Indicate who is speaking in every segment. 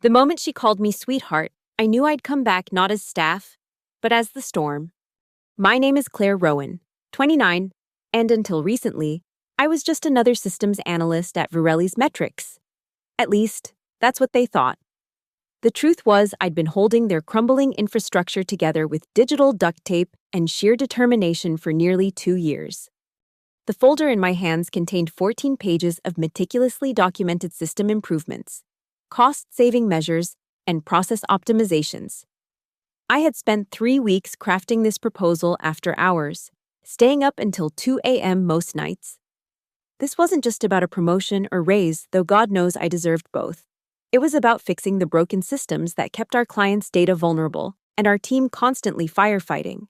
Speaker 1: The moment she called me sweetheart, I knew I'd come back not as staff, but as the storm. My name is Claire Rowan, 29, and until recently, I was just another systems analyst at Virelli's Metrics. At least, that's what they thought. The truth was I'd been holding their crumbling infrastructure together with digital duct tape and sheer determination for nearly 2 years. The folder in my hands contained 14 pages of meticulously documented system improvements, cost-saving measures, and process optimizations. I had spent 3 weeks crafting this proposal after hours, staying up until 2 a.m. most nights. This wasn't just about a promotion or raise, though God knows I deserved both. It was about fixing the broken systems that kept our clients' data vulnerable and our team constantly firefighting.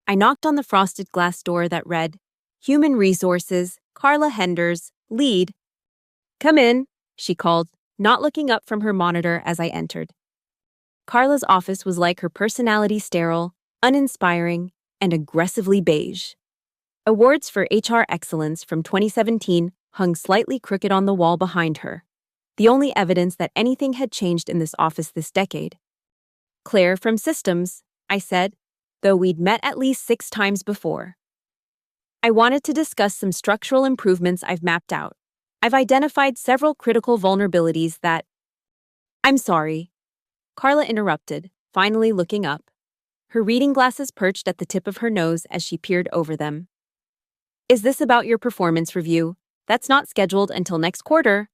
Speaker 1: I knocked on the frosted glass door that read, Human Resources, Carla Henders, Lead. Come in, she called, not looking up from her monitor as I entered. Carla's office was like her personality, sterile, uninspiring, and aggressively beige. Awards for HR excellence from 2017 hung slightly crooked on the wall behind her, the only evidence that anything had changed in this office this decade. Claire from Systems, I said, though we'd met at least 6 times before. I wanted to discuss some structural improvements I've mapped out. I've identified several critical vulnerabilities that... I'm sorry, Carla interrupted, finally looking up. Her reading glasses perched at the tip of her nose as she peered over them. Is this about your performance review? That's not scheduled until next quarter.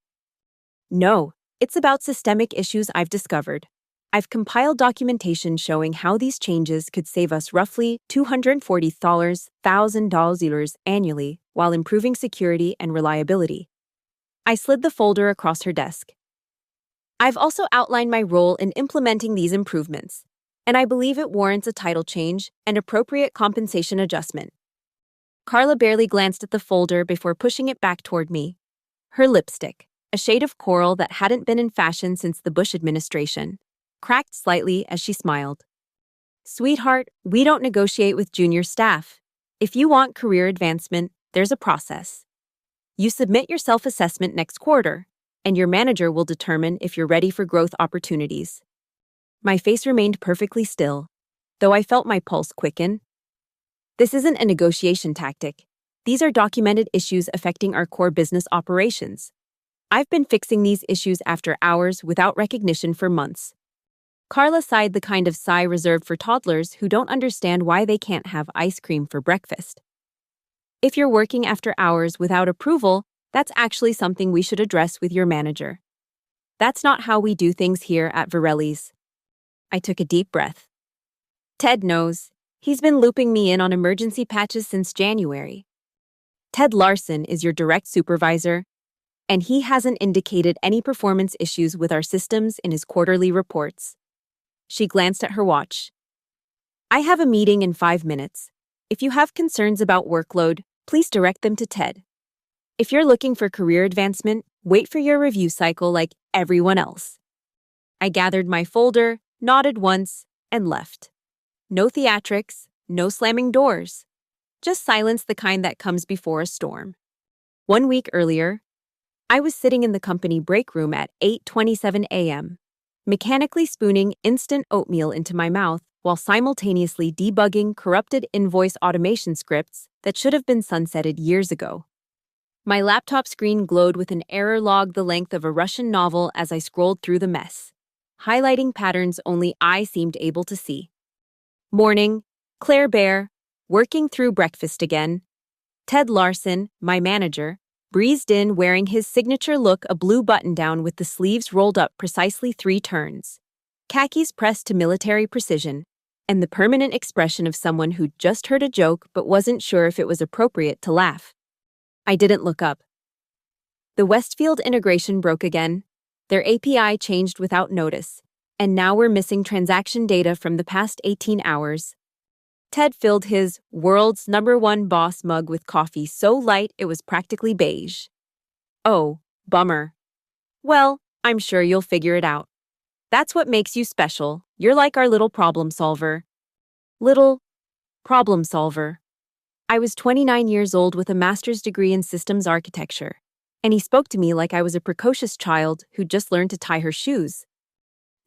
Speaker 1: No, it's about systemic issues I've discovered. I've compiled documentation showing how these changes could save us roughly $240,000 annually while improving security and reliability. I slid the folder across her desk. I've also outlined my role in implementing these improvements, and I believe it warrants a title change and appropriate compensation adjustment. Carla barely glanced at the folder before pushing it back toward me. Her lipstick, a shade of coral that hadn't been in fashion since the Bush administration, cracked slightly as she smiled. Sweetheart, we don't negotiate with junior staff. If you want career advancement, there's a process. You submit your self-assessment next quarter, and your manager will determine if you're ready for growth opportunities. My face remained perfectly still, though I felt my pulse quicken. This isn't a negotiation tactic. These are documented issues affecting our core business operations. I've been fixing these issues after hours without recognition for months. Carla sighed, the kind of sigh reserved for toddlers who don't understand why they can't have ice cream for breakfast. If you're working after hours without approval, that's actually something we should address with your manager. That's not how we do things here at Virelli's. I took a deep breath. Ted knows. He's been looping me in on emergency patches since January. Ted Larson is your direct supervisor, and he hasn't indicated any performance issues with our systems in his quarterly reports. She glanced at her watch. I have a meeting in 5 minutes. If you have concerns about workload, please direct them to Ted. If you're looking for career advancement, wait for your review cycle like everyone else. I gathered my folder, nodded once, and left. No theatrics, no slamming doors. Just silence, the kind that comes before a storm. 1 week earlier, I was sitting in the company break room at 8:27 a.m., mechanically spooning instant oatmeal into my mouth while simultaneously debugging corrupted invoice automation scripts that should have been sunsetted years ago. My laptop screen glowed with an error log the length of a Russian novel as I scrolled through the mess, highlighting patterns only I seemed able to see. Morning, Claire Bear, working through breakfast again. Ted Larson, my manager, breezed in wearing his signature look, a blue button-down with the sleeves rolled up precisely 3 turns, khakis pressed to military precision, and the permanent expression of someone who'd just heard a joke but wasn't sure if it was appropriate to laugh. I didn't look up. The Westfield integration broke again. Their API changed without notice, and now we're missing transaction data from the past 18 hours. Ted filled his world's #1 boss mug with coffee so light it was practically beige. Oh, bummer. Well, I'm sure you'll figure it out. That's what makes you special. You're like our little problem solver. Little problem solver. I was 29 years old with a master's degree in systems architecture, and he spoke to me like I was a precocious child who'd just learned to tie her shoes.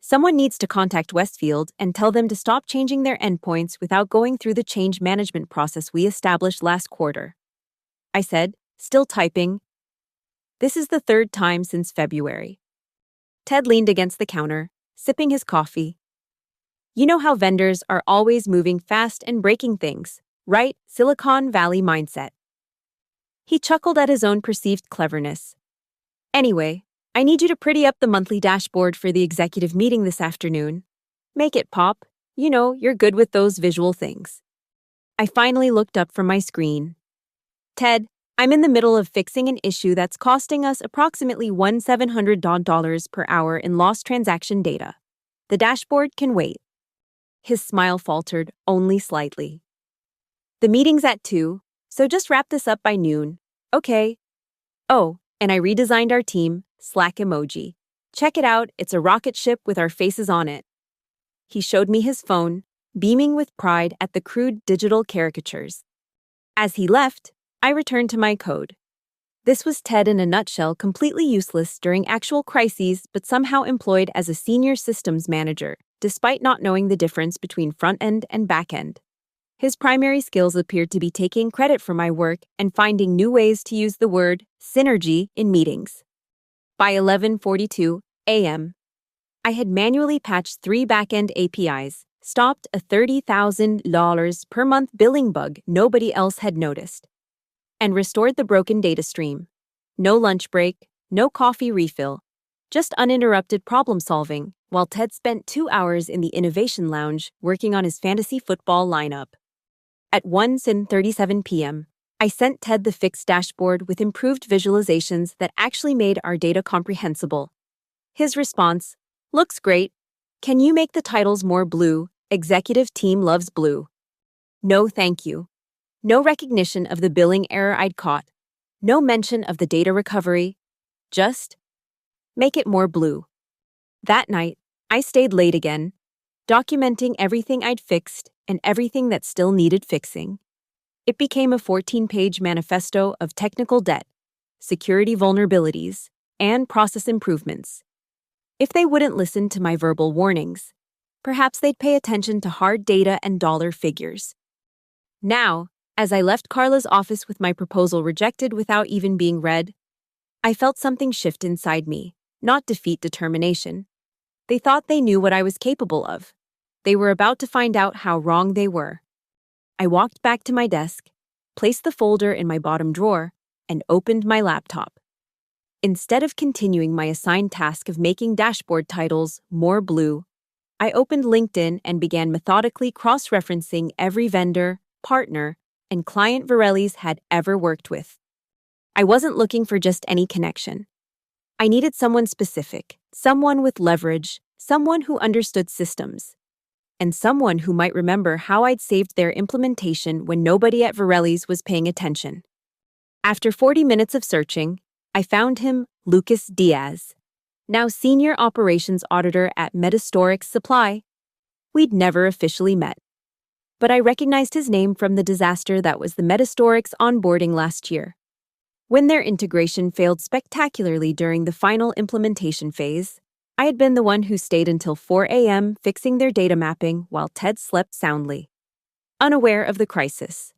Speaker 1: Someone needs to contact Westfield and tell them to stop changing their endpoints without going through the change management process we established last quarter. I said, still typing. This is the third time since February. Ted leaned against the counter, sipping his coffee. You know how vendors are always moving fast and breaking things, right? Silicon Valley mindset. He chuckled at his own perceived cleverness. Anyway, I need you to pretty up the monthly dashboard for the executive meeting this afternoon. Make it pop. You know, you're good with those visual things. I finally looked up from my screen. Ted, I'm in the middle of fixing an issue that's costing us approximately $1,700 per hour in lost transaction data. The dashboard can wait. His smile faltered only slightly. The meeting's at 2, so just wrap this up by noon. Okay. Oh, and I redesigned our team, Slack emoji. Check it out, it's a rocket ship with our faces on it. He showed me his phone, beaming with pride at the crude digital caricatures. As he left, I returned to my code. This was Ted in a nutshell, completely useless during actual crises but somehow employed as a senior systems manager, despite not knowing the difference between front-end and back-end. His primary skills appeared to be taking credit for my work and finding new ways to use the word synergy in meetings. By 11:42 a.m., I had manually patched 3 back-end APIs, stopped a $30,000 per month billing bug nobody else had noticed, and restored the broken data stream. No lunch break, no coffee refill, just uninterrupted problem solving, while Ted spent 2 hours in the Innovation Lounge working on his fantasy football lineup. At 1:37 p.m., I sent Ted the fixed dashboard with improved visualizations that actually made our data comprehensible. His response, looks great. Can you make the titles more blue? Executive team loves blue. No thank you. No recognition of the billing error I'd caught. No mention of the data recovery. Just make it more blue. That night, I stayed late again, documenting everything I'd fixed and everything that still needed fixing. It became a 14-page manifesto of technical debt, security vulnerabilities, and process improvements. If they wouldn't listen to my verbal warnings, perhaps they'd pay attention to hard data and dollar figures. Now, as I left Carla's office with my proposal rejected without even being read, I felt something shift inside me, not defeat determination. They thought they knew what I was capable of. They were about to find out how wrong they were. I walked back to my desk, placed the folder in my bottom drawer, and opened my laptop. Instead of continuing my assigned task of making dashboard titles more blue, I opened LinkedIn and began methodically cross-referencing every vendor, partner, and client Varelli's had ever worked with. I wasn't looking for just any connection. I needed someone specific, someone with leverage, someone who understood systems, and someone who might remember how I'd saved their implementation when nobody at Varelli's was paying attention. After 40 minutes of searching, I found him, Lucas Diaz, now Senior Operations Auditor at Metastorix Supply. We'd never officially met, but I recognized his name from the disaster that was the Metastorix onboarding last year. When their integration failed spectacularly during the final implementation phase, I had been the one who stayed until 4 a.m. fixing their data mapping while Ted slept soundly, unaware of the crisis.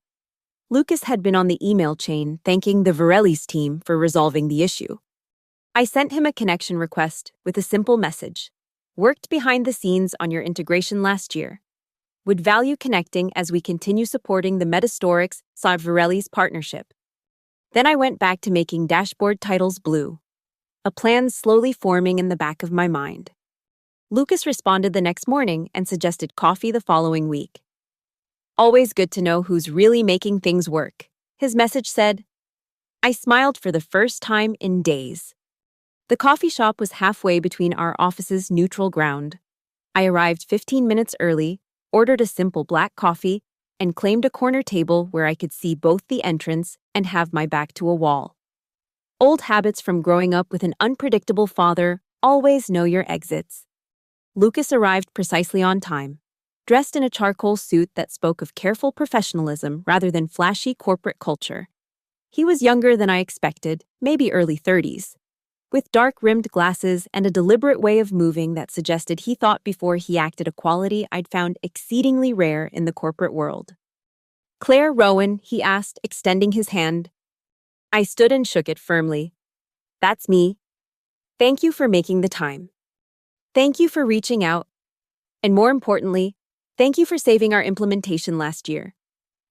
Speaker 1: Lucas had been on the email chain thanking the Varelli's team for resolving the issue. I sent him a connection request with a simple message. Worked behind the scenes on your integration last year. Would value connecting as we continue supporting the Metastorix Varelli's partnership. Then I went back to making dashboard titles blue. A plan slowly forming in the back of my mind. Lucas responded the next morning and suggested coffee the following week. Always good to know who's really making things work, his message said. I smiled for the first time in days. The coffee shop was halfway between our offices' neutral ground. I arrived 15 minutes early, ordered a simple black coffee, and claimed a corner table where I could see both the entrance and have my back to a wall. Old habits from growing up with an unpredictable father, always know your exits. Lucas arrived precisely on time, dressed in a charcoal suit that spoke of careful professionalism rather than flashy corporate culture. He was younger than I expected, maybe early 30s, with dark-rimmed glasses and a deliberate way of moving that suggested he thought before he acted, a quality I'd found exceedingly rare in the corporate world. "Claire Rowan," he asked, extending his hand. I stood and shook it firmly. "That's me. Thank you for making the time. Thank you for reaching out. And more importantly, thank you for saving our implementation last year.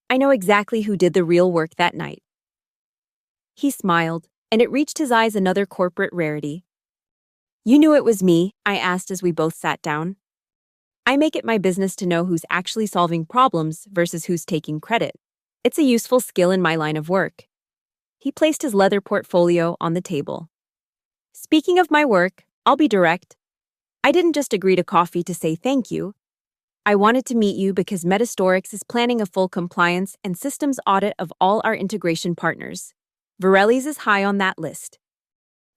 Speaker 1: I know exactly who did the real work that night." He smiled, and it reached his eyes another corporate rarity. "You knew it was me?" I asked as we both sat down. "I make it my business to know who's actually solving problems versus who's taking credit. It's a useful skill in my line of work." He placed his leather portfolio on the table. "Speaking of my work, I'll be direct. I didn't just agree to coffee to say thank you. I wanted to meet you because Metastorix is planning a full compliance and systems audit of all our integration partners. Virelli's is high on that list."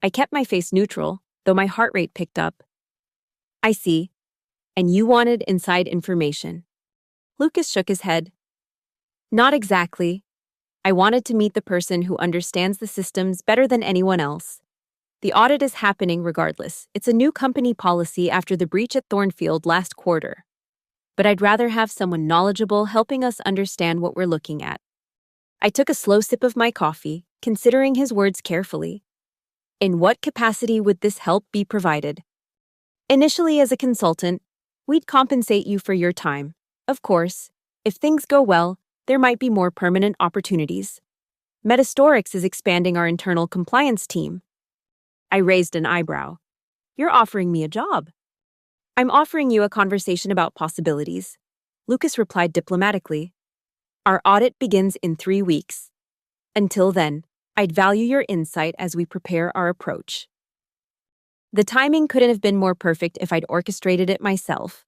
Speaker 1: I kept my face neutral, though my heart rate picked up. "I see. And you wanted inside information." Lucas shook his head. "Not exactly. I wanted to meet the person who understands the systems better than anyone else. The audit is happening regardless. It's a new company policy after the breach at Thornfield last quarter. But I'd rather have someone knowledgeable helping us understand what we're looking at." I took a slow sip of my coffee, considering his words carefully. In what capacity would this help be provided? Initially as a consultant, we'd compensate you for your time. Of course, if things go well, there might be more permanent opportunities. Metastorix is expanding our internal compliance team. I raised an eyebrow. "You're offering me a job." "I'm offering you a conversation about possibilities," Lucas replied diplomatically. "Our audit begins in 3 weeks. Until then, I'd value your insight as we prepare our approach." The timing couldn't have been more perfect if I'd orchestrated it myself.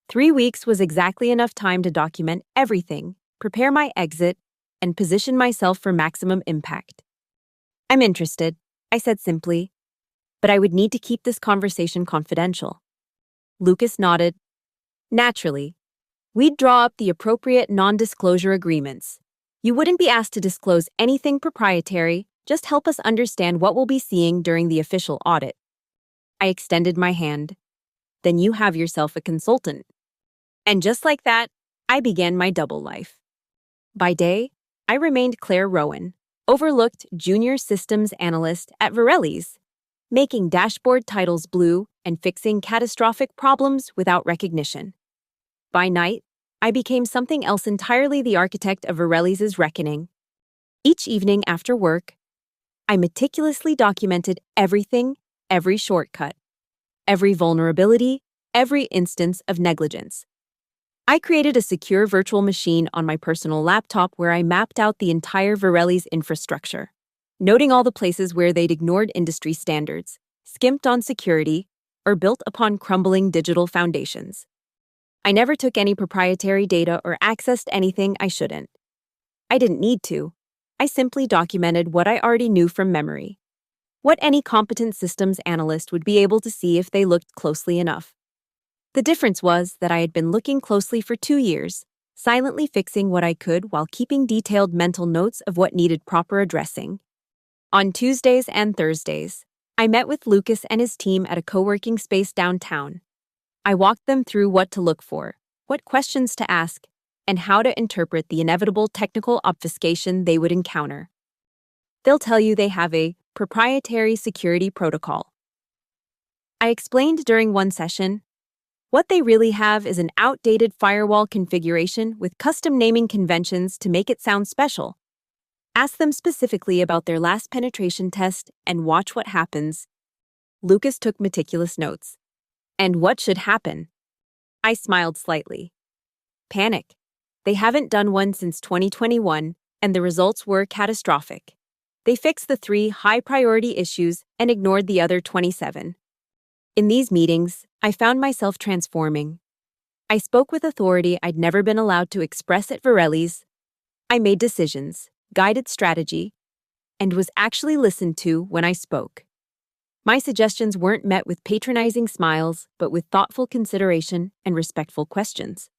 Speaker 1: 3 weeks was exactly enough time to document everything, prepare my exit, and position myself for maximum impact. "I'm interested," I said simply, "but I would need to keep this conversation confidential." Lucas nodded. "Naturally. We'd draw up the appropriate non-disclosure agreements. You wouldn't be asked to disclose anything proprietary, just help us understand what we'll be seeing during the official audit." I extended my hand. "Then you have yourself a consultant." And just like that, I began my double life. By day, I remained Claire Rowan, overlooked junior systems analyst at Virelli's, making dashboard titles blue and fixing catastrophic problems without recognition. By night, I became something else entirely, the architect of Virelli's reckoning. Each evening after work, I meticulously documented everything, every shortcut, every vulnerability, every instance of negligence. I created a secure virtual machine on my personal laptop where I mapped out the entire Virelli's infrastructure, noting all the places where they'd ignored industry standards, skimped on security, or built upon crumbling digital foundations. I never took any proprietary data or accessed anything I shouldn't. I didn't need to. I simply documented what I already knew from memory, what any competent systems analyst would be able to see if they looked closely enough. The difference was that I had been looking closely for 2 years, silently fixing what I could while keeping detailed mental notes of what needed proper addressing. On Tuesdays and Thursdays, I met with Lucas and his team at a co-working space downtown. I walked them through what to look for, what questions to ask, and how to interpret the inevitable technical obfuscation they would encounter. They'll tell you they have a proprietary security protocol. I explained during one session, what they really have is an outdated firewall configuration with custom naming conventions to make it sound special. Ask them specifically about their last penetration test and watch what happens. Lucas took meticulous notes. And what should happen? I smiled slightly. Panic. They haven't done one since 2021, and the results were catastrophic. They fixed the 3 high-priority issues and ignored the other 27. In these meetings, I found myself transforming. I spoke with authority I'd never been allowed to express at Virelli's. I made decisions, guided strategy, and was actually listened to when I spoke. My suggestions weren't met with patronizing smiles, but with thoughtful consideration and respectful questions.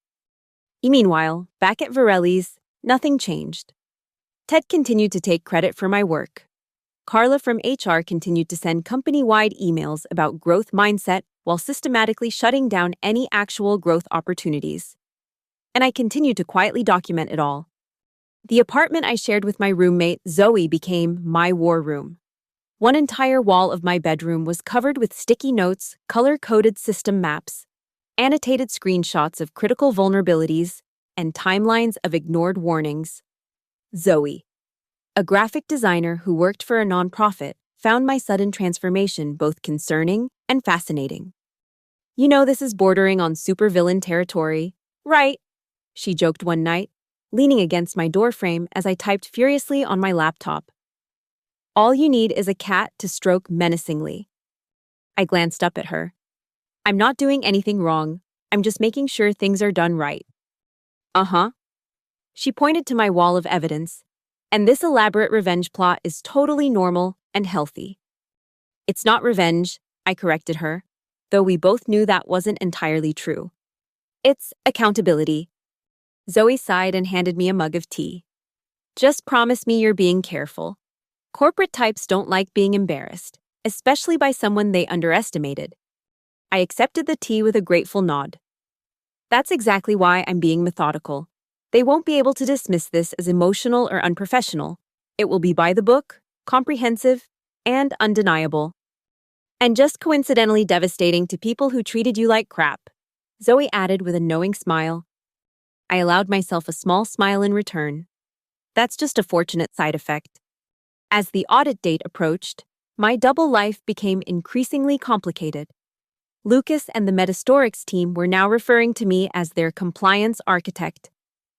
Speaker 1: Meanwhile, back at Virelli's, nothing changed. Ted continued to take credit for my work. Carla from HR continued to send company-wide emails about growth mindset while systematically shutting down any actual growth opportunities. And I continued to quietly document it all. The apartment I shared with my roommate, Zoe, became my war room. One entire wall of my bedroom was covered with sticky notes, color-coded system maps, annotated screenshots of critical vulnerabilities, and timelines of ignored warnings. Zoe, a graphic designer who worked for a nonprofit, found my sudden transformation both concerning and fascinating. "You know this is bordering on supervillain territory, right?" she joked one night, leaning against my doorframe as I typed furiously on my laptop. "All you need is a cat to stroke menacingly." I glanced up at her. "I'm not doing anything wrong. I'm just making sure things are done right." "Uh-huh." She pointed to my wall of evidence. "And this elaborate revenge plot is totally normal and healthy." "It's not revenge," I corrected her, though we both knew that wasn't entirely true. "It's accountability." Zoe sighed and handed me a mug of tea. "Just promise me you're being careful. Corporate types don't like being embarrassed, especially by someone they underestimated." I accepted the tea with a grateful nod. "That's exactly why I'm being methodical. They won't be able to dismiss this as emotional or unprofessional. It will be by the book, comprehensive, and undeniable. And just coincidentally devastating to people who treated you like crap," Zoe added with a knowing smile. I allowed myself a small smile in return. That's just a fortunate side effect. As the audit date approached, my double life became increasingly complicated. Lucas and the Metastorics team were now referring to me as their compliance architect,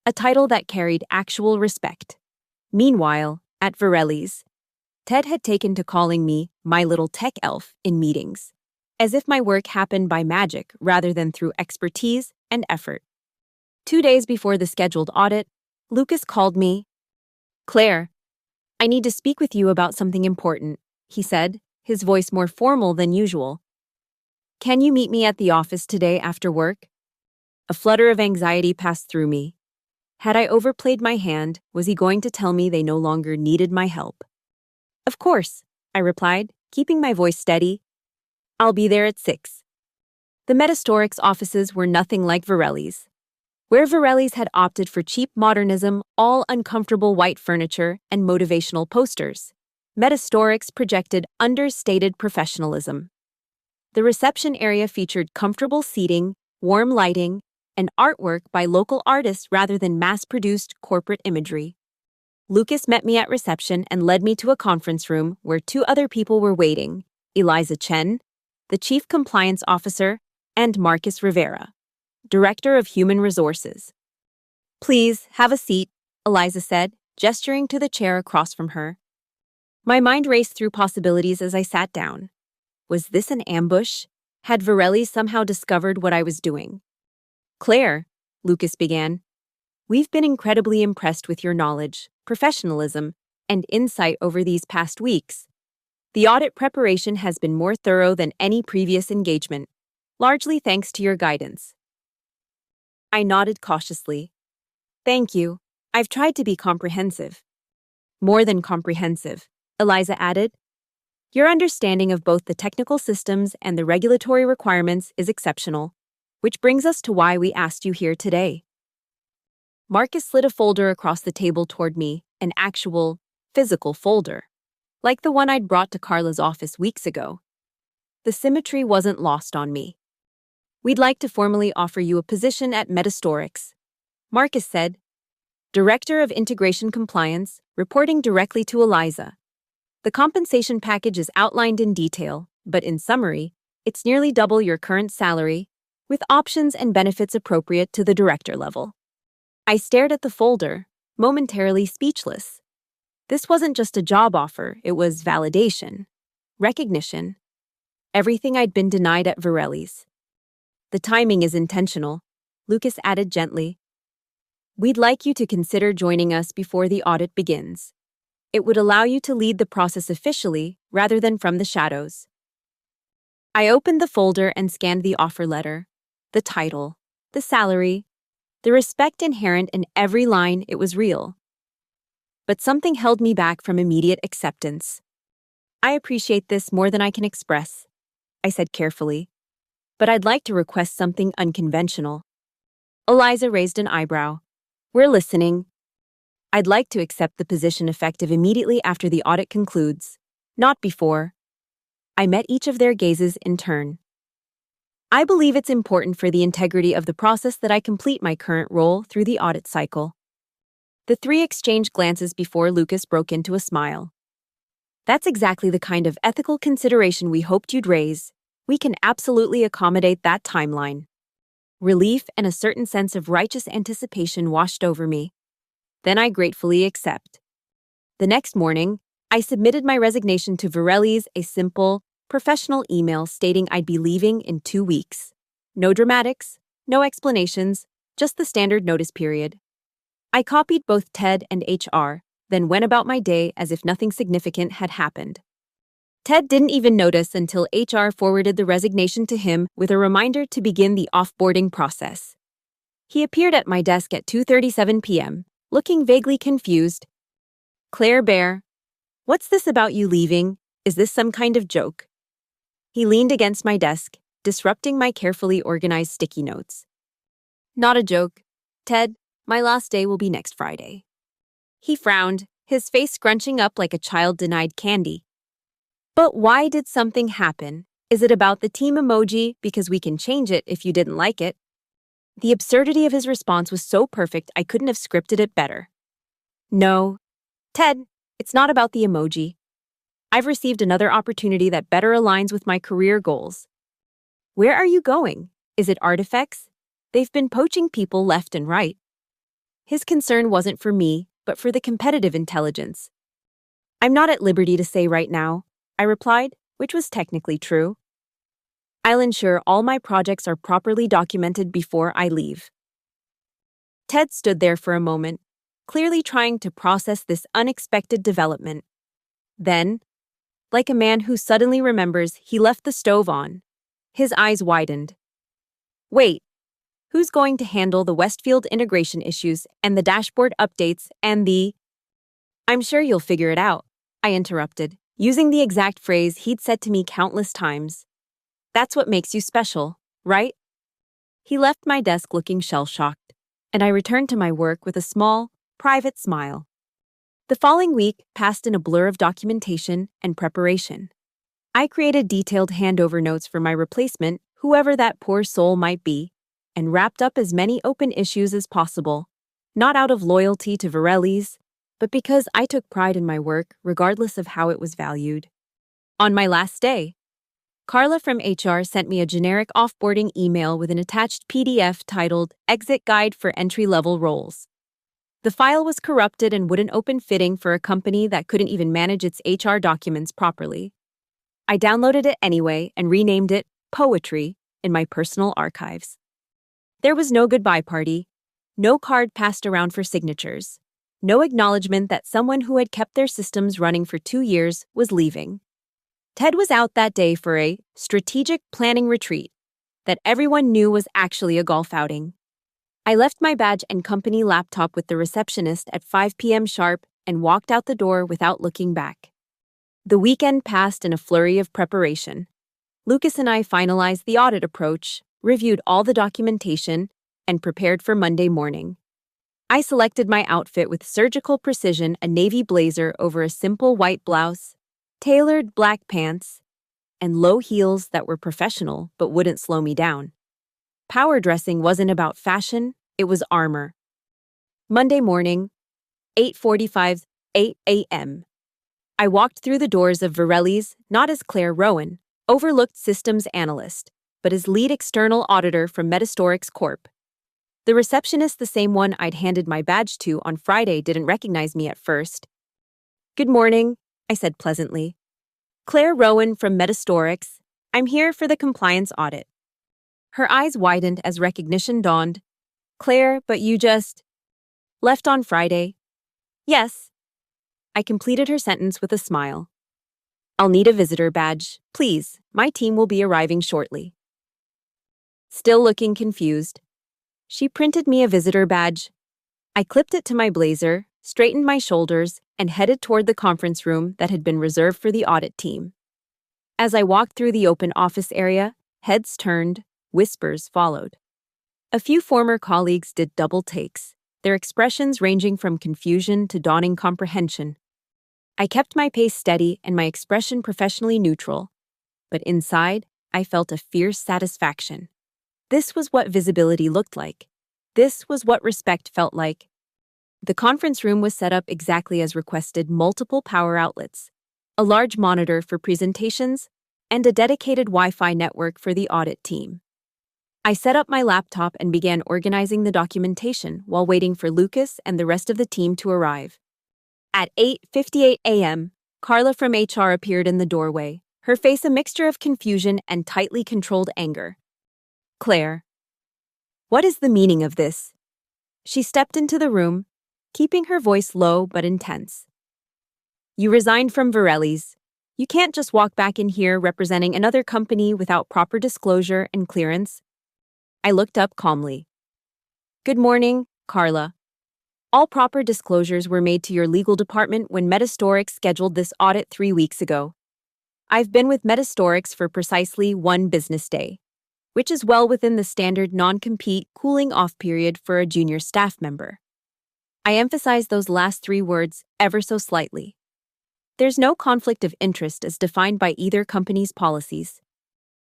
Speaker 1: a title that carried actual respect. Meanwhile, at Varelli's, Ted had taken to calling me my little tech elf in meetings, as if my work happened by magic rather than through expertise and effort. 2 days before the scheduled audit, Lucas called me. "Claire, I need to speak with you about something important," he said, his voice more formal than usual. "Can you meet me at the office today after work?" A flutter of anxiety passed through me. Had I overplayed my hand, was he going to tell me they no longer needed my help? "Of course," I replied, keeping my voice steady. "I'll be there at 6. The Metastorics offices were nothing like Varelli's. Where Varelli's had opted for cheap modernism, all uncomfortable white furniture, and motivational posters, Metastorics projected understated professionalism. The reception area featured comfortable seating, warm lighting, and artwork by local artists rather than mass-produced corporate imagery. Lucas met me at reception and led me to a conference room where 2 other people were waiting: Eliza Chen, the Chief Compliance Officer, and Marcus Rivera, Director of Human Resources. "Please, have a seat," Eliza said, gesturing to the chair across from her. My mind raced through possibilities as I sat down. Was this an ambush? Had Varelli somehow discovered what I was doing? "Claire," Lucas began, "we've been incredibly impressed with your knowledge, professionalism, and insight over these past weeks. The audit preparation has been more thorough than any previous engagement, largely thanks to your guidance." I nodded cautiously. "Thank you. I've tried to be comprehensive." "More than comprehensive," Eliza added. "Your understanding of both the technical systems and the regulatory requirements is exceptional, which brings us to why we asked you here today." Marcus slid a folder across the table toward me, an actual, physical folder, like the one I'd brought to Carla's office weeks ago. The symmetry wasn't lost on me. "We'd like to formally offer you a position at Metastorics," Marcus said. "Director of Integration Compliance, reporting directly to Eliza. The compensation package is outlined in detail, but in summary, it's nearly double your current salary, with options and benefits appropriate to the director level." I stared at the folder, momentarily speechless. This wasn't just a job offer, it was validation, recognition, everything I'd been denied at Varelli's. "The timing is intentional," Lucas added gently. "We'd like you to consider joining us before the audit begins. It would allow you to lead the process officially rather than from the shadows." I opened the folder and scanned the offer letter, the title, the salary, the respect inherent in every line. It was real. But something held me back from immediate acceptance. I appreciate this more than I can express, I said carefully, but I'd like to request something unconventional. Eliza raised an eyebrow. We're listening. I'd like to accept the position effective immediately after the audit concludes, not before. I met each of their gazes in turn. I believe it's important for the integrity of the process that I complete my current role through the audit cycle. The three exchanged glances before Lucas broke into a smile. That's exactly the kind of ethical consideration we hoped you'd raise. We can absolutely accommodate that timeline. Relief and a certain sense of righteous anticipation washed over me. Then I gratefully accept. The next morning, I submitted my resignation to Varelli's, a simple, professional email stating I'd be leaving in 2 weeks. No dramatics, no explanations, just the standard notice period. I copied both Ted and HR, then went about my day as if nothing significant had happened. Ted didn't even notice until HR forwarded the resignation to him with a reminder to begin the offboarding process. He appeared at my desk at 2:37 p.m., looking vaguely confused. Claire Bear, what's this about you leaving? Is this some kind of joke? He leaned against my desk, disrupting my carefully organized sticky notes. Not a joke. Ted, my last day will be next Friday. He frowned, his face scrunching up like a child denied candy. But why did something happen? Is it about the team emoji because we can change it if you didn't like it? The absurdity of his response was so perfect I couldn't have scripted it better. No. Ted, it's not about the emoji. I've received another opportunity that better aligns with my career goals. Where are you going? Is it Artifacts? They've been poaching people left and right. His concern wasn't for me, but for the competitive intelligence. I'm not at liberty to say right now, I replied, which was technically true. I'll ensure all my projects are properly documented before I leave. Ted stood there for a moment, clearly trying to process this unexpected development. Then, like a man who suddenly remembers, he left the stove on. His eyes widened. Wait, who's going to handle the Westfield integration issues and the dashboard updates and the... I'm sure you'll figure it out, I interrupted, using the exact phrase he'd said to me countless times. That's what makes you special, right? He left my desk looking shell-shocked, and I returned to my work with a small, private smile. The following week passed in a blur of documentation and preparation. I created detailed handover notes for my replacement, whoever that poor soul might be, and wrapped up as many open issues as possible, not out of loyalty to Varelli's, but because I took pride in my work regardless of how it was valued. On my last day, Carla from HR sent me a generic offboarding email with an attached PDF titled Exit Guide for Entry-Level Roles. The file was corrupted and wouldn't open fitting for a company that couldn't even manage its HR documents properly. I downloaded it anyway and renamed it Poetry in my personal archives. There was no goodbye party, no card passed around for signatures, no acknowledgement that someone who had kept their systems running for 2 years was leaving. Ted was out that day for a strategic planning retreat that everyone knew was actually a golf outing. I left my badge and company laptop with the receptionist at 5 p.m. sharp and walked out the door without looking back. The weekend passed in a flurry of preparation. Lucas and I finalized the audit approach, reviewed all the documentation, and prepared for Monday morning. I selected my outfit with surgical precision, a navy blazer over a simple white blouse, tailored black pants, and low heels that were professional but wouldn't slow me down. Power dressing wasn't about fashion, it was armor. Monday morning, 8:45 a.m. I walked through the doors of Varelli's, not as Claire Rowan, overlooked systems analyst, but as lead external auditor from Metastorix Corp. The receptionist, the same one I'd handed my badge to on Friday, didn't recognize me at first. Good morning, I said pleasantly. Claire Rowan from Metastorix. I'm here for the compliance audit. Her eyes widened as recognition dawned. Claire, but you just... left on Friday. Yes. I completed her sentence with a smile. I'll need a visitor badge, please. My team will be arriving shortly. Still looking confused, she printed me a visitor badge. I clipped it to my blazer, straightened my shoulders, and headed toward the conference room that had been reserved for the audit team. As I walked through the open office area, heads turned, whispers followed. A few former colleagues did double takes, their expressions ranging from confusion to dawning comprehension. I kept my pace steady and my expression professionally neutral, but inside, I felt a fierce satisfaction. This was what visibility looked like. This was what respect felt like. The conference room was set up exactly as requested: multiple power outlets, a large monitor for presentations, and a dedicated Wi-Fi network for the audit team. I set up my laptop and began organizing the documentation while waiting for Lucas and the rest of the team to arrive. At 8:58 a.m., Carla from HR appeared in the doorway, her face a mixture of confusion and tightly controlled anger. "Claire, what is the meaning of this?" She stepped into the room, keeping her voice low but intense. "You resigned from Varelli's. You can't just walk back in here representing another company without proper disclosure and clearance." I looked up calmly. "Good morning, Carla. All proper disclosures were made to your legal department when Metastorix scheduled this audit 3 weeks ago. I've been with Metastorix for precisely 1 business day, which is well within the standard non-compete cooling-off period for a junior staff member." I emphasized those last 3 words ever so slightly. There's no conflict of interest as defined by either company's policies.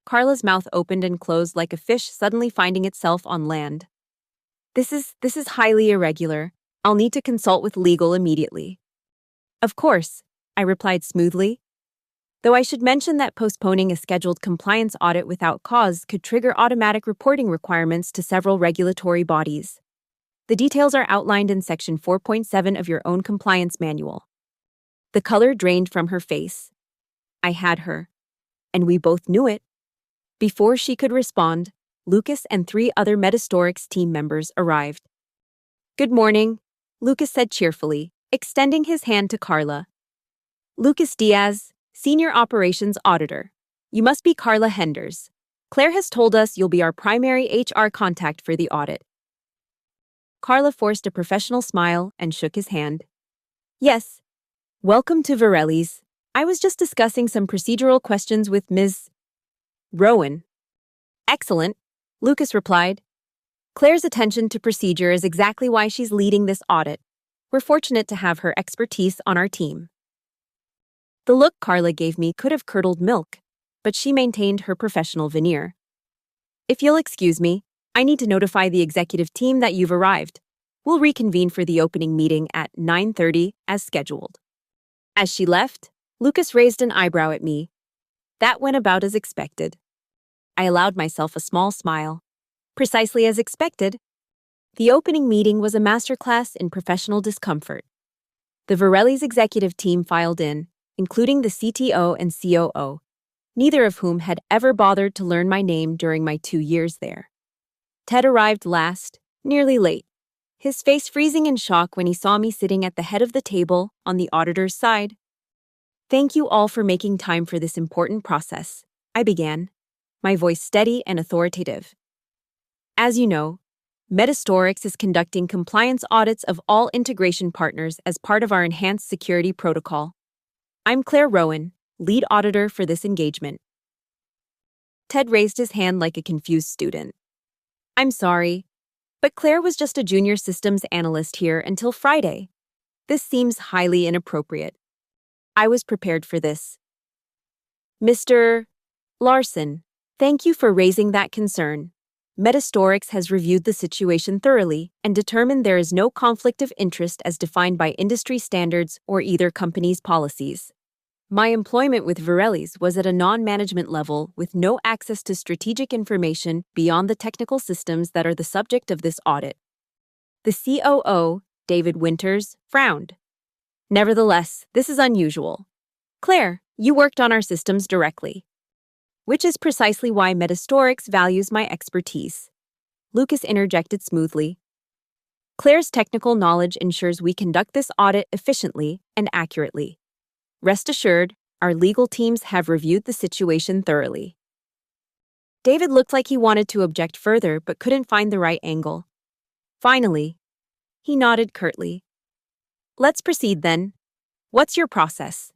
Speaker 1: Carla's mouth opened and closed like a fish suddenly finding itself on land. This is highly irregular. I'll need to consult with legal immediately." "Of course," I replied smoothly. Though I should mention that postponing a scheduled compliance audit without cause could trigger automatic reporting requirements to several regulatory bodies. The details are outlined in Section 4.7 of your own compliance manual. The color drained from her face. I had her, and we both knew it. Before she could respond, Lucas and 3 other Metastorix team members arrived. "Good morning," Lucas said cheerfully, extending his hand to Carla. "Lucas Diaz, Senior Operations Auditor. You must be Carla Henders. Claire has told us you'll be our primary HR contact for the audit." Carla forced a professional smile and shook his hand. "Yes. Welcome to Varelli's. I was just discussing some procedural questions with Ms. Rowan." "Excellent," Lucas replied. "Claire's attention to procedure is exactly why she's leading this audit. We're fortunate to have her expertise on our team." The look Carla gave me could have curdled milk, but she maintained her professional veneer. "If you'll excuse me, I need to notify the executive team that you've arrived. We'll reconvene for the opening meeting at 9:30 as scheduled." As she left, Lucas raised an eyebrow at me. That went about as expected. I allowed myself a small smile. Precisely as expected. The opening meeting was a masterclass in professional discomfort. The Varelli's executive team filed in, including the CTO and COO, neither of whom had ever bothered to learn my name during my 2 years there. Ted arrived last, nearly late, his face freezing in shock when he saw me sitting at the head of the table on the auditor's side. "Thank you all for making time for this important process," I began, my voice steady and authoritative. "As you know, Metastorix is conducting compliance audits of all integration partners as part of our enhanced security protocol. I'm Claire Rowan, lead auditor for this engagement." Ted raised his hand like a confused student. "I'm sorry, but Claire was just a junior systems analyst here until Friday. This seems highly inappropriate. I was prepared for this." "Mr. Larson, thank you for raising that concern. Metastorix has reviewed the situation thoroughly and determined there is no conflict of interest as defined by industry standards or either company's policies. My employment with Varelli's was at a non-management level with no access to strategic information beyond the technical systems that are the subject of this audit." The COO, David Winters, frowned. "Nevertheless, this is unusual. Claire, you worked on our systems directly. Which is precisely why Metastorix values my expertise." Lucas interjected smoothly. "Claire's technical knowledge ensures we conduct this audit efficiently and accurately. Rest assured, our legal teams have reviewed the situation thoroughly." David looked like he wanted to object further but couldn't find the right angle. Finally, he nodded curtly. Let's proceed then. What's your process?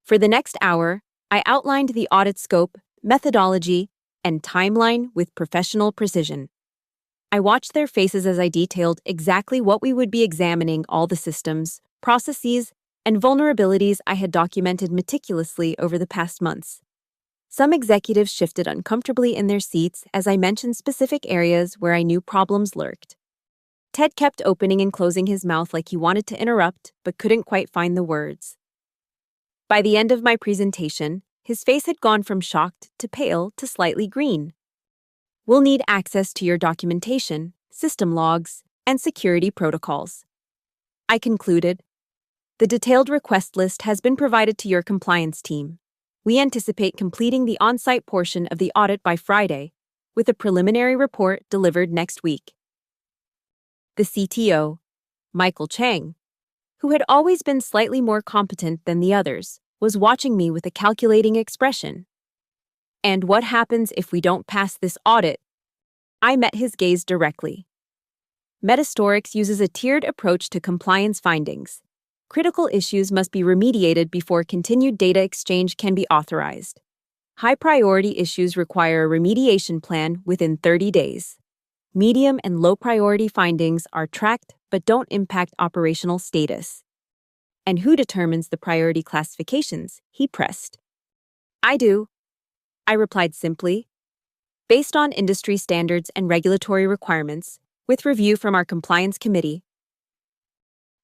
Speaker 1: For the next hour, I outlined the audit scope, methodology, and timeline with professional precision. I watched their faces as I detailed exactly what we would be examining, all the systems, processes, and vulnerabilities I had documented meticulously over the past months. Some executives shifted uncomfortably in their seats as I mentioned specific areas where I knew problems lurked. Ted kept opening and closing his mouth like he wanted to interrupt, but couldn't quite find the words. By the end of my presentation, his face had gone from shocked to pale to slightly green. We'll need access to your documentation, system logs, and security protocols. I concluded. The detailed request list has been provided to your compliance team. We anticipate completing the on-site portion of the audit by Friday, with a preliminary report delivered next week. The CTO, Michael Chang, who had always been slightly more competent than the others, was watching me with a calculating expression. And what happens if we don't pass this audit? I met his gaze directly. Metastorix uses a tiered approach to compliance findings. Critical issues must be remediated before continued data exchange can be authorized. High-priority issues require a remediation plan within 30 days. Medium and low-priority findings are tracked but don't impact operational status. And who determines the priority classifications? He pressed. I do. I replied simply. Based on industry standards and regulatory requirements, with review from our compliance committee.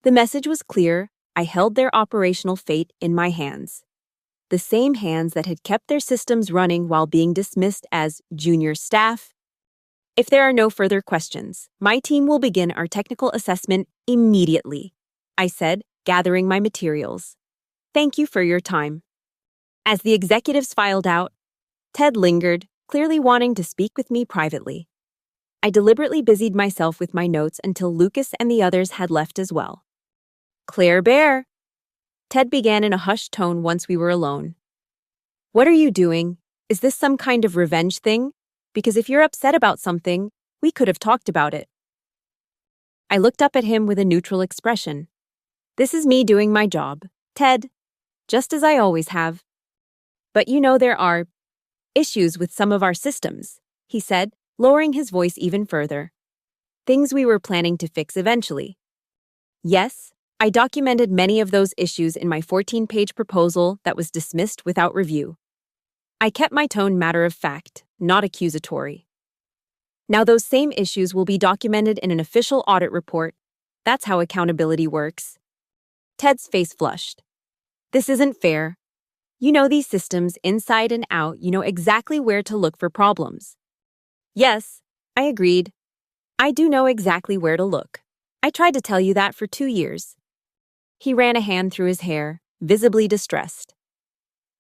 Speaker 1: The message was clear. I held their operational fate in my hands. The same hands that had kept their systems running while being dismissed as junior staff. If there are no further questions, my team will begin our technical assessment immediately, I said, gathering my materials. Thank you for your time. As the executives filed out, Ted lingered, clearly wanting to speak with me privately. I deliberately busied myself with my notes until Lucas and the others had left as well. Claire Bear, Ted began in a hushed tone once we were alone. What are you doing? Is this some kind of revenge thing? Because if you're upset about something, we could have talked about it. I looked up at him with a neutral expression. This is me doing my job, Ted, just as I always have. But you know there are issues with some of our systems, he said, lowering his voice even further. Things we were planning to fix eventually. Yes, I documented many of those issues in my 14-page proposal that was dismissed without review. I kept my tone matter of fact, not accusatory. Now those same issues will be documented in an official audit report. That's how accountability works. Ted's face flushed. This isn't fair. You know these systems inside and out. You know exactly where to look for problems. Yes, I agreed. I do know exactly where to look. I tried to tell you that for 2 years. He ran a hand through his hair, visibly distressed.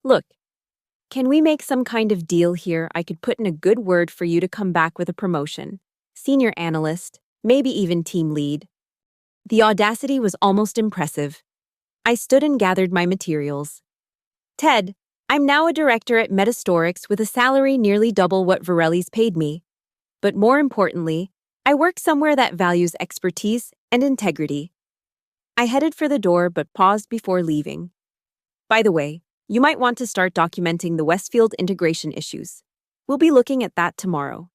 Speaker 1: Look, can we make some kind of deal here? I could put in a good word for you to come back with a promotion. Senior analyst, maybe even team lead. The audacity was almost impressive. I stood and gathered my materials. Ted, I'm now a director at Metastorix with a salary nearly double what Varelli's paid me. But more importantly, I work somewhere that values expertise and integrity. I headed for the door but paused before leaving. By the way, you might want to start documenting the Westfield integration issues. We'll be looking at that tomorrow.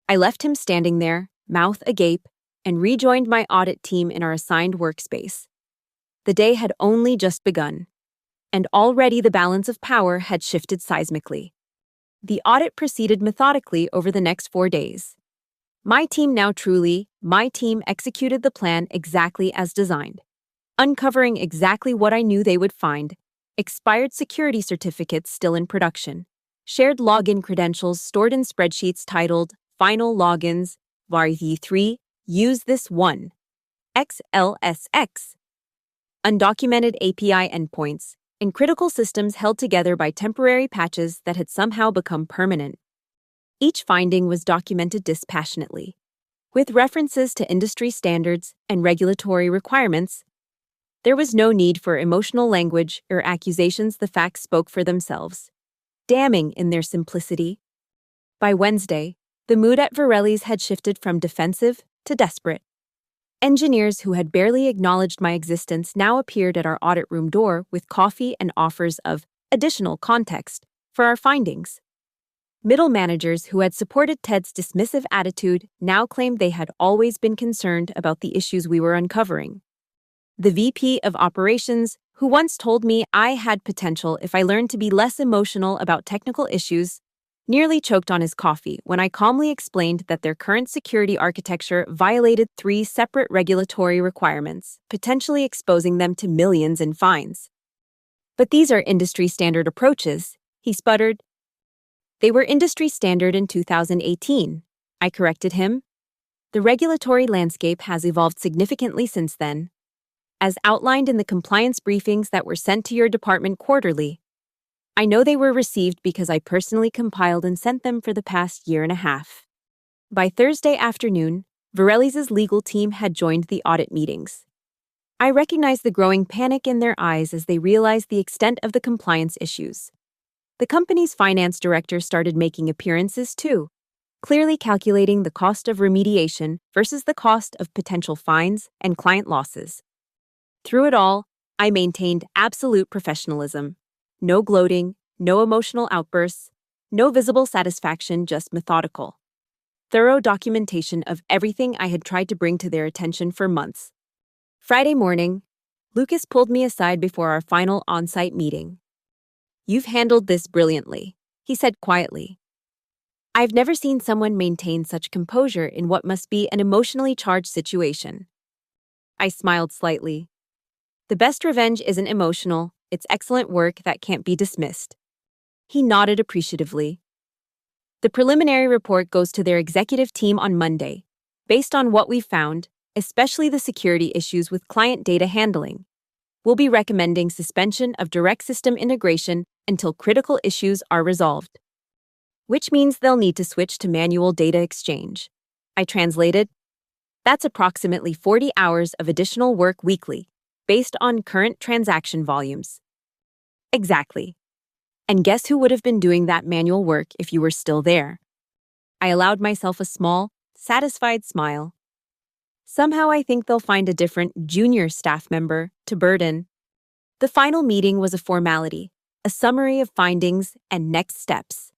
Speaker 1: I left him standing there, mouth agape, and rejoined my audit team in our assigned workspace. The day had only just begun, and already the balance of power had shifted seismically. The audit proceeded methodically over the next 4 days. My team executed the plan exactly as designed, uncovering exactly what I knew they would find: expired security certificates still in production, shared login credentials stored in spreadsheets titled Final Logins, var3, use this one, XLSX, undocumented API endpoints, and critical systems held together by temporary patches that had somehow become permanent. Each finding was documented dispassionately, with references to industry standards and regulatory requirements. There was no need for emotional language or accusations. The facts spoke for themselves, damning in their simplicity. By Wednesday, the mood at Varelli's had shifted from defensive to desperate. Engineers who had barely acknowledged my existence now appeared at our audit room door with coffee and offers of additional context for our findings. Middle managers who had supported Ted's dismissive attitude now claimed they had always been concerned about the issues we were uncovering. The VP of Operations, who once told me I had potential if I learned to be less emotional about technical issues, nearly choked on his coffee when I calmly explained that their current security architecture violated 3 separate regulatory requirements, potentially exposing them to millions in fines. But these are industry standard approaches, he sputtered. They were industry standard in 2018, I corrected him. The regulatory landscape has evolved significantly since then, as outlined in the compliance briefings that were sent to your department quarterly. I know they were received because I personally compiled and sent them for the past year and a half. By Thursday afternoon, Varelli's legal team had joined the audit meetings. I recognized the growing panic in their eyes as they realized the extent of the compliance issues. The company's finance director started making appearances too, clearly calculating the cost of remediation versus the cost of potential fines and client losses. Through it all, I maintained absolute professionalism. No gloating, no emotional outbursts, no visible satisfaction, just methodical, thorough documentation of everything I had tried to bring to their attention for months. Friday morning, Lucas pulled me aside before our final on-site meeting. "You've handled this brilliantly," he said quietly. "I've never seen someone maintain such composure in what must be an emotionally charged situation." I smiled slightly. "The best revenge isn't emotional. It's excellent work that can't be dismissed." He nodded appreciatively. "The preliminary report goes to their executive team on Monday. Based on what we've found, especially the security issues with client data handling, we'll be recommending suspension of direct system integration until critical issues are resolved. Which means they'll need to switch to manual data exchange." I translated. "That's approximately 40 hours of additional work weekly, based on current transaction volumes." "Exactly. And guess who would have been doing that manual work if you were still there?" I allowed myself a small, satisfied smile. "Somehow I think they'll find a different, junior staff member to burden." The final meeting was a formality, a summary of findings and next steps.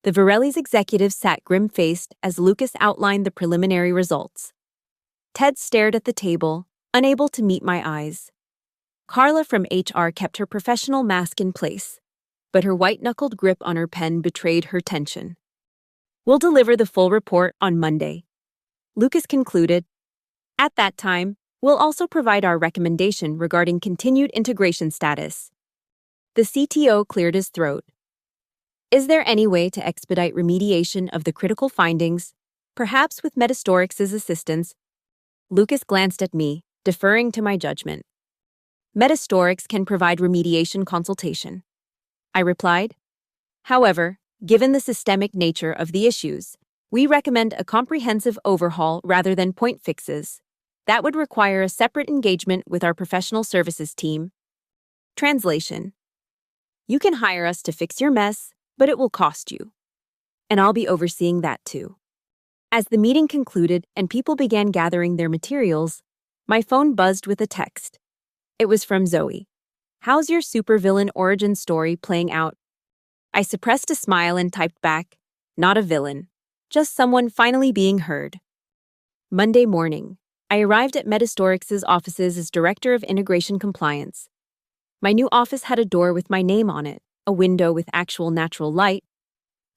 Speaker 1: The Varelli's executives sat grim-faced as Lucas outlined the preliminary results. Ted stared at the table, unable to meet my eyes. Carla from HR kept her professional mask in place, but her white-knuckled grip on her pen betrayed her tension. "We'll deliver the full report on Monday," Lucas concluded. "At that time, we'll also provide our recommendation regarding continued integration status." The CTO cleared his throat. "Is there any way to expedite remediation of the critical findings, perhaps with Metastorix's assistance?" Lucas glanced at me, deferring to my judgment. "Metastorix can provide remediation consultation," I replied. "However, given the systemic nature of the issues, we recommend a comprehensive overhaul rather than point fixes. That would require a separate engagement with our professional services team." Translation: "You can hire us to fix your mess, but it will cost you. And I'll be overseeing that too." As the meeting concluded and people began gathering their materials, my phone buzzed with a text. It was from Zoe. "How's your supervillain origin story playing out?" I suppressed a smile and typed back, "Not a villain, just someone finally being heard." Monday morning, I arrived at Metastorix's offices as Director of Integration Compliance. My new office had a door with my name on it, a window with actual natural light,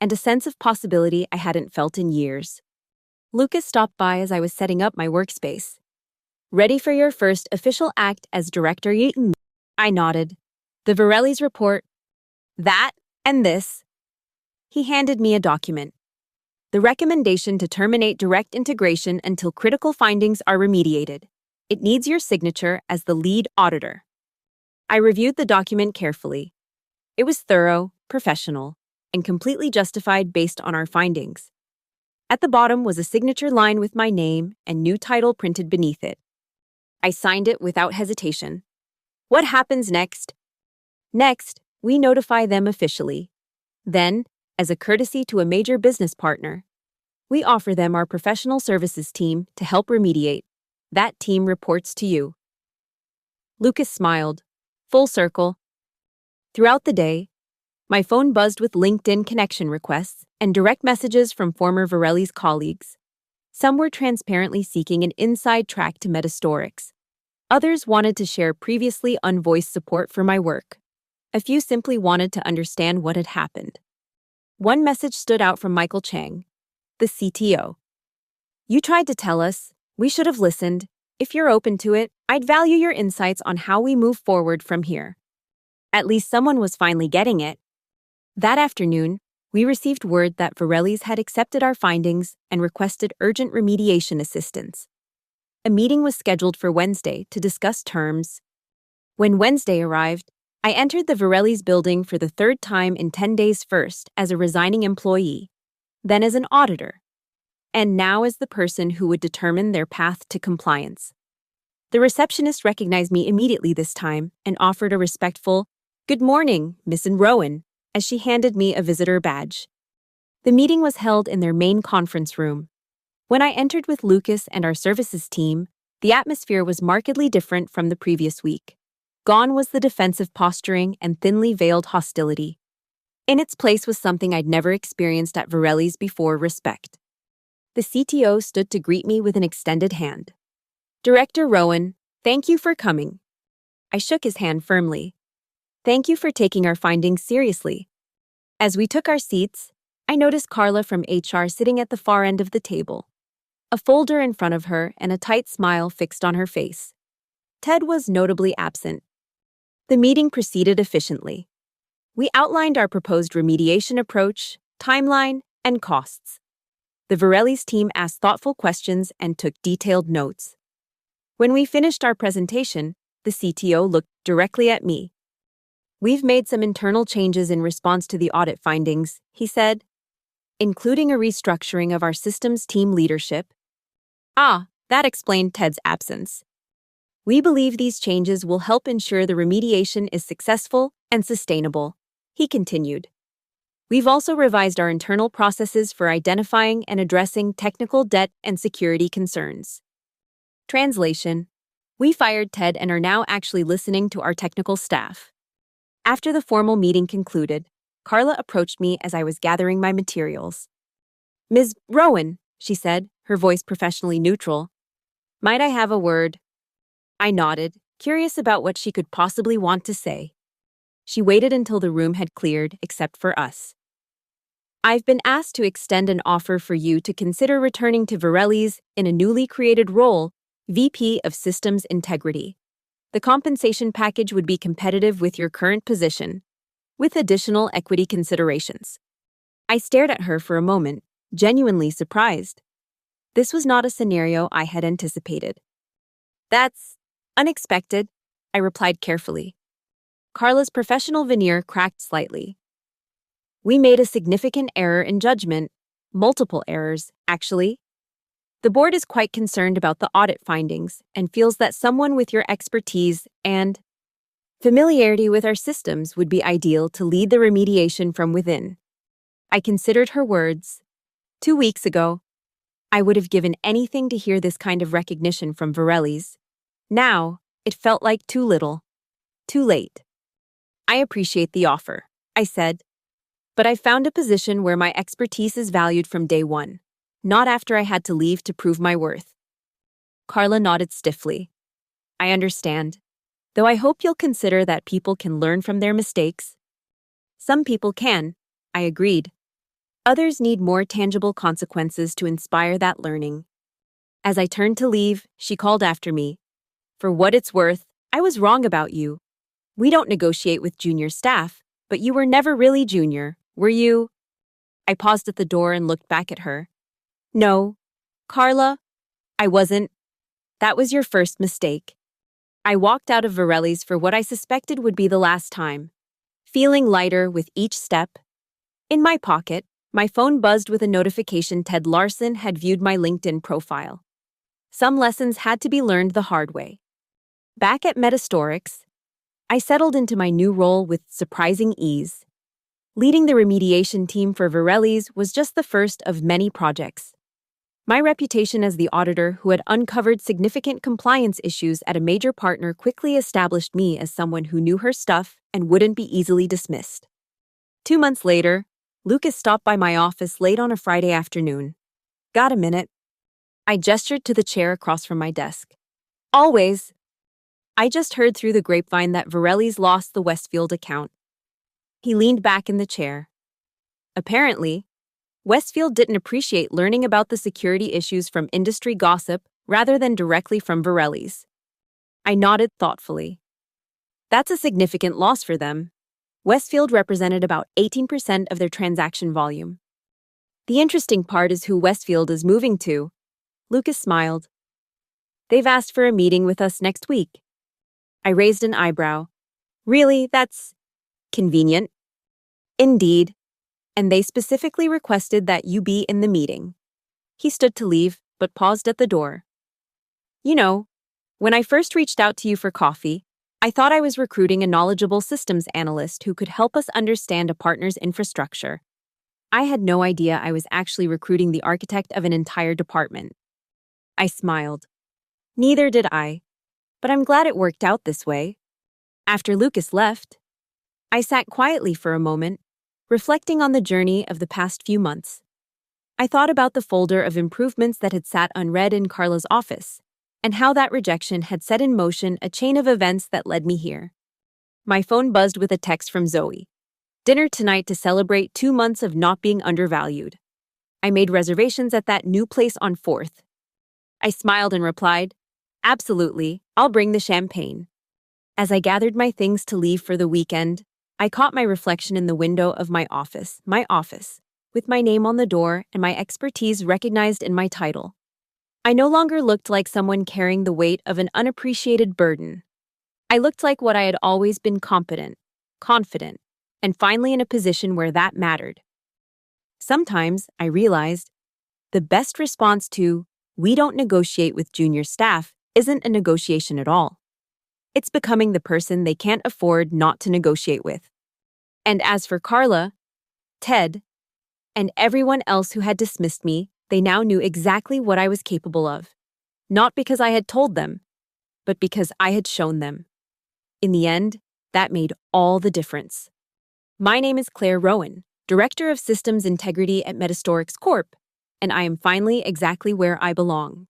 Speaker 1: and a sense of possibility I hadn't felt in years. Lucas stopped by as I was setting up my workspace. "Ready for your first official act as Director Yeaton?" I nodded. "The Varelli's report. That and this." He handed me a document. "The recommendation to terminate direct integration until critical findings are remediated. It needs your signature as the lead auditor." I reviewed the document carefully. It was thorough, professional, and completely justified based on our findings. At the bottom was a signature line with my name and new title printed beneath it. I signed it without hesitation. What happens next? Next, we notify them officially. Then, as a courtesy to a major business partner, we offer them our professional services team to help remediate. That team reports to you. Lucas smiled. Full circle. Throughout the day, my phone buzzed with LinkedIn connection requests and direct messages from former Varelli's colleagues. Some were transparently seeking an inside track to Metastorix. Others wanted to share previously unvoiced support for my work. A few simply wanted to understand what had happened. One message stood out from Michael Chang, the CTO. You tried to tell us. We should have listened. If you're open to it, I'd value your insights on how we move forward from here. At least someone was finally getting it. That afternoon, we received word that Varelli's had accepted our findings and requested urgent remediation assistance. A meeting was scheduled for Wednesday to discuss terms. When Wednesday arrived, I entered the Varelli's building for the third time in 10 days, first as a resigning employee, then as an auditor, and now as the person who would determine their path to compliance. The receptionist recognized me immediately this time and offered a respectful, "Good morning, Miss Rowan," as she handed me a visitor badge. The meeting was held in their main conference room. When I entered with Lucas and our services team, the atmosphere was markedly different from the previous week. Gone was the defensive posturing and thinly veiled hostility. In its place was something I'd never experienced at Varelli's before: respect. The CTO stood to greet me with an extended hand. "Director Rowan, thank you for coming." I shook his hand firmly. "Thank you for taking our findings seriously." As we took our seats, I noticed Carla from HR sitting at the far end of the table, a folder in front of her and a tight smile fixed on her face. Ted was notably absent. The meeting proceeded efficiently. We outlined our proposed remediation approach, timeline, and costs. The Varelli's team asked thoughtful questions and took detailed notes. When we finished our presentation, the CTO looked directly at me. "We've made some internal changes in response to the audit findings," he said, "including a restructuring of our systems team leadership." That explained Ted's absence. "We believe these changes will help ensure the remediation is successful and sustainable," he continued. "We've also revised our internal processes for identifying and addressing technical debt and security concerns." Translation: We fired Ted and are now actually listening to our technical staff. After the formal meeting concluded, Carla approached me as I was gathering my materials. "Ms. Rowan," she said, her voice professionally neutral, "might I have a word?" I nodded, curious about what she could possibly want to say. She waited until the room had cleared, except for us. "I've been asked to extend an offer for you to consider returning to Varelli's in a newly created role, VP of Systems Integrity. The compensation package would be competitive with your current position, with additional equity considerations." I stared at her for a moment, genuinely surprised. This was not a scenario I had anticipated. "That's unexpected," I replied carefully. Carla's professional veneer cracked slightly. "We made a significant error in judgment. Multiple errors, actually. The board is quite concerned about the audit findings and feels that someone with your expertise and familiarity with our systems would be ideal to lead the remediation from within." I considered her words. 2 weeks ago, I would have given anything to hear this kind of recognition from Varelli's. Now, it felt like too little. Too late. "I appreciate the offer," I said, "but I found a position where my expertise is valued from day one, not after I had to leave to prove my worth." Carla nodded stiffly. "I understand, though I hope you'll consider that people can learn from their mistakes." "Some people can," I agreed. "Others need more tangible consequences to inspire that learning." As I turned to leave, she called after me. "For what it's worth, I was wrong about you. We don't negotiate with junior staff, but you were never really junior, were you?" I paused at the door and looked back at her. "No, Carla, I wasn't. That was your first mistake." I walked out of Varelli's for what I suspected would be the last time, feeling lighter with each step. In my pocket, my phone buzzed with a notification Ted Larson had viewed my LinkedIn profile. Some lessons had to be learned the hard way. Back at Metastorix, I settled into my new role with surprising ease. Leading the remediation team for Varelli's was just the first of many projects. My reputation as the auditor who had uncovered significant compliance issues at a major partner quickly established me as someone who knew her stuff and wouldn't be easily dismissed. 2 months later, Lucas stopped by my office late on a Friday afternoon. Got a minute? I gestured to the chair across from my desk. Always. I just heard through the grapevine that Varelli's lost the Westfield account. He leaned back in the chair. Apparently, Westfield didn't appreciate learning about the security issues from industry gossip rather than directly from Varelli's. I nodded thoughtfully. That's a significant loss for them. Westfield represented about 18% of their transaction volume. The interesting part is who Westfield is moving to. Lucas smiled. They've asked for a meeting with us next week. I raised an eyebrow. Really, that's convenient. Indeed. And they specifically requested that you be in the meeting. He stood to leave, but paused at the door. You know, when I first reached out to you for coffee, I thought I was recruiting a knowledgeable systems analyst who could help us understand a partner's infrastructure. I had no idea I was actually recruiting the architect of an entire department. I smiled. Neither did I, but I'm glad it worked out this way. After Lucas left, I sat quietly for a moment, reflecting on the journey of the past few months. I thought about the folder of improvements that had sat unread in Carla's office, and how that rejection had set in motion a chain of events that led me here. My phone buzzed with a text from Zoe. Dinner tonight to celebrate 2 months of not being undervalued. I made reservations at that new place on 4th. I smiled and replied, Absolutely, I'll bring the champagne. As I gathered my things to leave for the weekend, I caught my reflection in the window of my office, with my name on the door and my expertise recognized in my title. I no longer looked like someone carrying the weight of an unappreciated burden. I looked like what I had always been competent, confident, and finally in a position where that mattered. Sometimes, I realized, the best response to, we don't negotiate with junior staff, isn't a negotiation at all. It's becoming the person they can't afford not to negotiate with. And as for Carla, Ted, and everyone else who had dismissed me, they now knew exactly what I was capable of. Not because I had told them, but because I had shown them. In the end, that made all the difference. My name is Claire Rowan, Director of Systems Integrity at Metastorix Corp., and I am finally exactly where I belong.